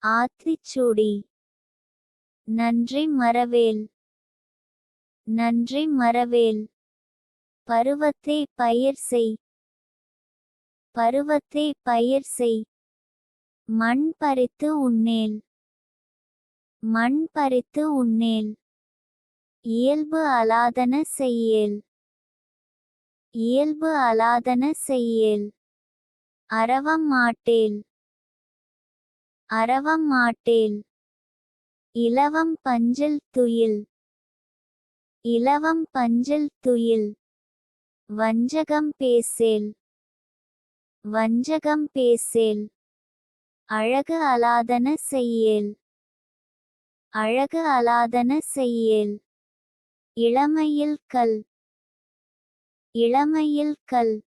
ஆத்திச்சூடி. நன்றி மறவேல். நன்றி மறவேல். பருவத்தே பயிர் செய். பருவத்தே பயிர் செய். மண் பறித்து உண்ணேல். மண் பறித்து உண்ணேல். இயல்பு அலாதன செய்யேல். இயல்பு அலாதன செய்யேல். அரவம் மாட்டேல். அரவம் மாட்டேல். இலவம் பஞ்சில் துயில். இலவம் பஞ்சில் துயில். வஞ்சகம் பேசேல். வஞ்சகம் பேசேல். அழகு அலாதன செய்யேல். அழகு அலாதன செய்யேல். இளமையில் கல். இளமையில் கல்.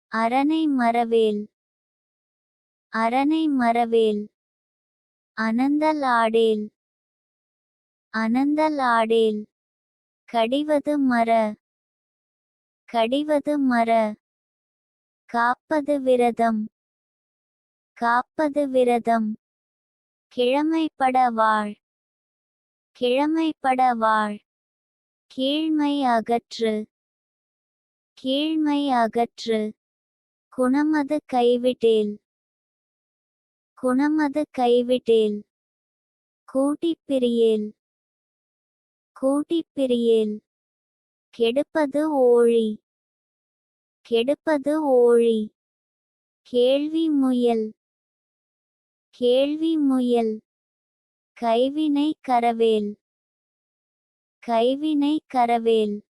அரணை மறவேல். அரணை மறவேல். அனந்தல் ஆடேல். அனந்தல் ஆடேல். கடிவது மற. கடிவது மற. காப்பது விரதம். காப்பது விரதம். கிழமைப்பட வாழ். கிழமைப்பட வாழ். கீழ்மை அகற்று. கீழ்மை அகற்று. குணமது கைவிட்டேல். குணமது கைவிட்டேல். கூட்டிப் பிரியேல். கூட்டிப் பிரியேல். கெடுப்பது ஓழி. கெடுப்பது ஓழி. கேள்வி முயல். கேள்வி முயல். கைவினை கரவேல். கைவினை கரவேல்.